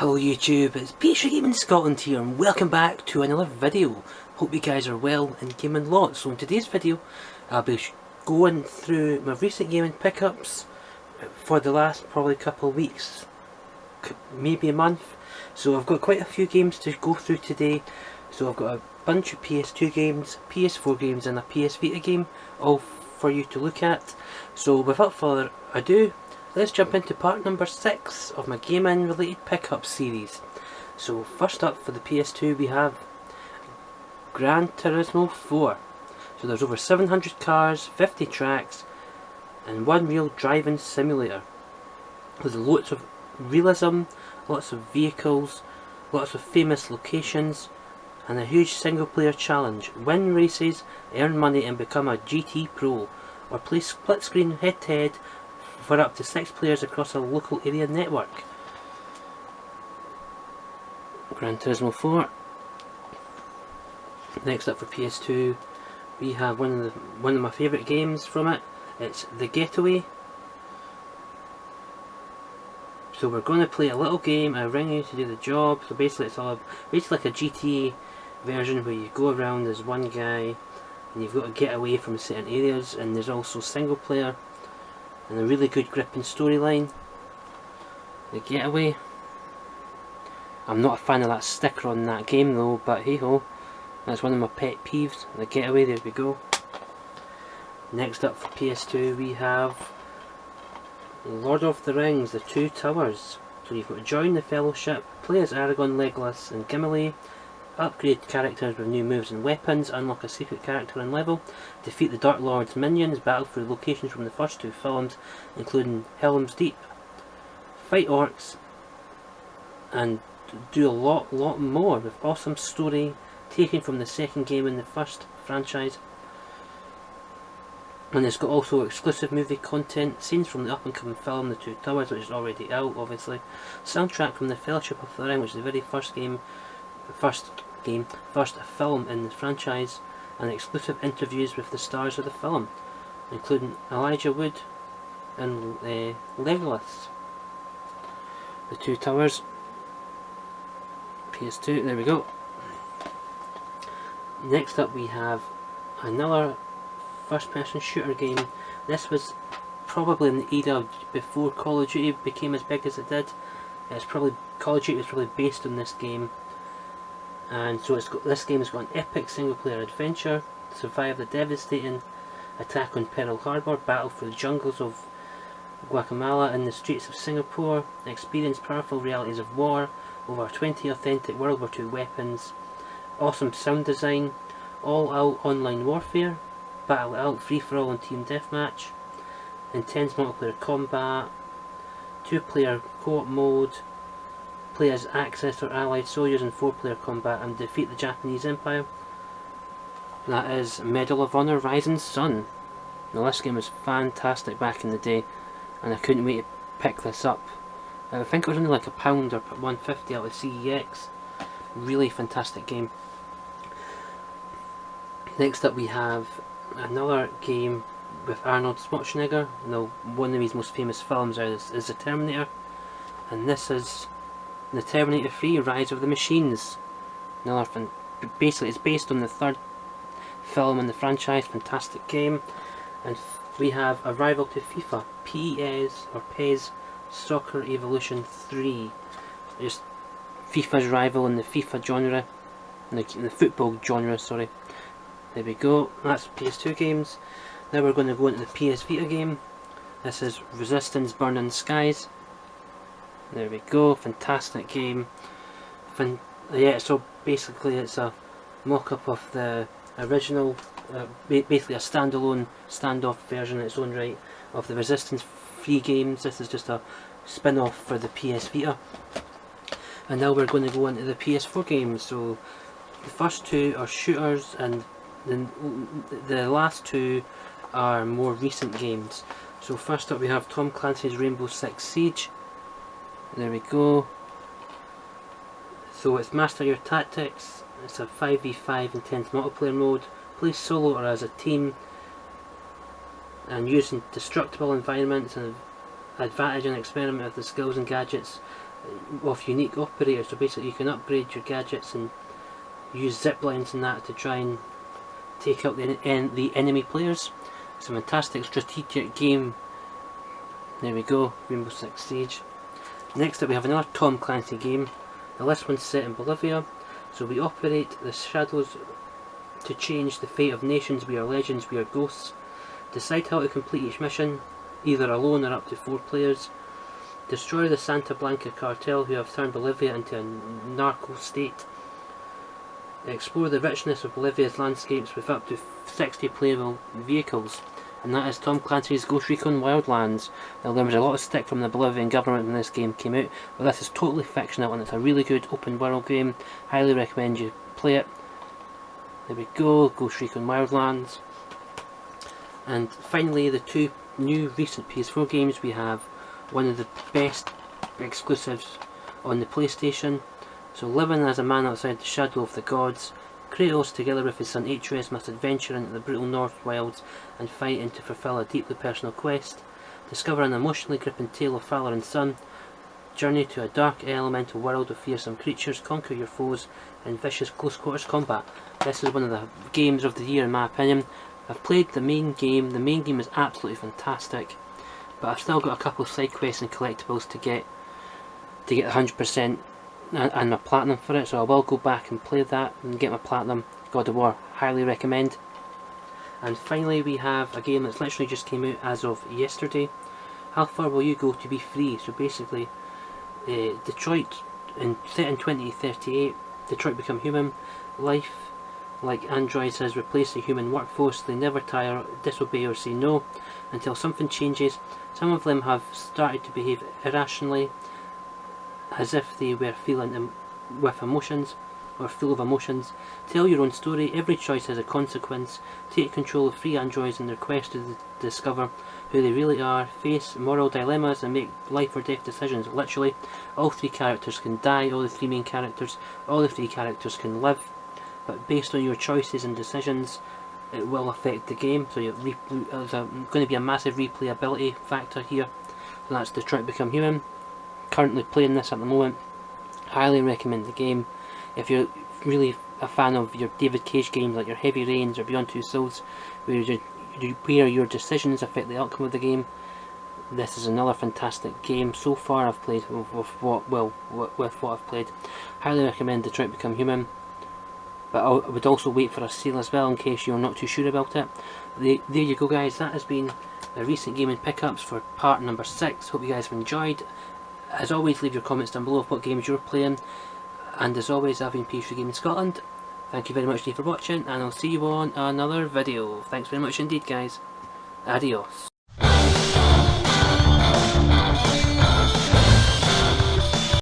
Hello YouTube, it's PS Gaming Scotland here and welcome back to another video. Hope you guys are well and gaming lots. So in today's video I'll be going through my recent gaming pickups for the last probably couple of weeks, maybe a month. So I've got quite a few games to go through today. So I've got a bunch of PS2 games, PS4 games and a PS Vita game all for you to look at. So without further ado, let's jump into part number 6 of my gaming related pickup series. So first up for the PS2 we have Gran Turismo 4. So there's over 700 cars, 50 tracks and one real driving simulator. There's lots of realism, lots of vehicles, lots of famous locations and a huge single player challenge. Win races, earn money and become a GT Pro, or play split screen head to head for up to 6 players across a local area network. Gran Turismo 4. Next up for PS2 we have one of my favourite games from it. It's The Getaway. So we're going to play a little game, I ring you to do the job. So basically it's basically like a GTA version where you go around as one guy and you've got to get away from certain areas, and there's also single player and a really good gripping storyline. The Getaway. I'm not a fan of that sticker on that game though, but hey ho, that's one of my pet peeves. The Getaway, there we go. Next up for PS2 we have Lord of the Rings, The Two Towers. So you've got to join the Fellowship, play as Aragorn, Legolas and Gimli, upgrade characters with new moves and weapons, unlock a secret character and level, defeat the Dark Lord's minions, battle through locations from the first 2 films including Helm's Deep, fight orcs and do a lot more with awesome story taken from the second game in the first franchise. And it's got also exclusive movie content, scenes from the up and coming film The Two Towers, which is already out obviously, soundtrack from the Fellowship of the Ring, which is the very first film in the franchise, and exclusive interviews with the stars of the film, including Elijah Wood and Legolas. The Two Towers, PS2, there we go. Next up we have another first person shooter game. This was probably in the era before Call of Duty became as big as it did. Call of Duty was probably based on this game. And so this game has got an epic single player adventure, survive the devastating attack on Pearl Harbor, battle through the jungles of Guatemala and the streets of Singapore, experience powerful realities of war, over 20 authentic World War II weapons, awesome sound design, all out online warfare, battle it out, free for all and team deathmatch, intense multiplayer combat, 2-player co-op mode, play as Axis or allied soldiers in 4-player combat and defeat the Japanese Empire. That is Medal of Honor Rising Sun. Now this game was fantastic back in the day and I couldn't wait to pick this up. I think it was only like £1 or £1.50 out of CEX. Really fantastic game. Next up we have another game with Arnold Schwarzenegger. Now one of his most famous films is The Terminator, and this is The Terminator 3 Rise of the Machines. Basically it's based on the 3rd film in the franchise. Fantastic game. And we have a rival to FIFA, PES Soccer Evolution 3. Just FIFA's rival in the FIFA genre, in the football genre, sorry. There we go, that's PS2 games. Now we're going to go into the PS Vita game. This is Resistance Burning Skies. There we go, fantastic game. Yeah, so basically it's a mock-up of the original, basically a standalone standoff version in its own right of the Resistance free games. This is just a spin-off for the PS Vita. And now we're going to go into the PS4 games. So the first 2 are shooters and the last 2 are more recent games. So first up we have Tom Clancy's Rainbow Six Siege. There we go. So it's Master Your Tactics. It's a 5v5 intense multiplayer mode. Play solo or as a team and use destructible environments and advantage and experiment with the skills and gadgets of unique operators. So basically you can upgrade your gadgets and use zip lines and that to try and take out the enemy players. It's a fantastic strategic game. There we go, Rainbow Six Siege. Next up we have another Tom Clancy game. Now this one's set in Bolivia. So we operate the shadows to change the fate of nations. We are legends, we are ghosts. Decide how to complete each mission, either alone or up to 4 players. Destroy the Santa Blanca cartel who have turned Bolivia into a narco state. Explore the richness of Bolivia's landscapes with up to 60 playable vehicles. And that is Tom Clancy's Ghost Recon Wildlands. Now there was a lot of stick from the Bolivian government when this game came out, but this is totally fictional and it's a really good open world game. Highly recommend you play it. There we go, Ghost Recon Wildlands. And finally the 2 new recent PS4 games. We have one of the best exclusives on the PlayStation. So living as a man outside the shadow of the gods, Kratos together with his son Atreus must adventure into the brutal North Wilds and fight to fulfill a deeply personal quest. Discover an emotionally gripping tale of father and son. Journey to a dark elemental world of fearsome creatures, conquer your foes in vicious close quarters combat. This is one of the games of the year in my opinion. I've played the main game. The main game is absolutely fantastic, but I've still got a couple of side quests and collectibles to get 100% and my platinum for it, so I will go back and play that and get my platinum. God of War, highly recommend. And finally we have a game that's literally just came out as of yesterday. How far will you go to be free? So basically Detroit, set in 2038, Detroit become human. Life like androids has replaced the human workforce. They never tire, disobey or say no until something changes. Some of them have started to behave irrationally, as if they were feeling with emotions or full of emotions. Tell your own story. Every choice has a consequence. Take control of free androids in their quest to discover who they really are. Face moral dilemmas and make life or death decisions. Literally, all 3 characters can die. All the 3 main characters. All the 3 characters can live. But based on your choices and decisions, it will affect the game. So there's going to be a massive replayability factor here. So that's Detroit Become Human. Currently playing this at the moment. Highly recommend the game. If you're really a fan of your David Cage games like your Heavy Rains or Beyond Two Souls, where your decisions affect the outcome of the game, this is another fantastic game. So far I've played with what I've played. Highly recommend Detroit Become Human. But I would also wait for a sale as well in case you're not too sure about it. There you go guys, that has been the recent gaming pickups for part number 6. Hope you guys have enjoyed. As always, leave your comments down below of what games you're playing. And as always, I've been PS Gaming Scotland. Thank you very much for watching, and I'll see you on another video. Thanks very much indeed guys. Adios.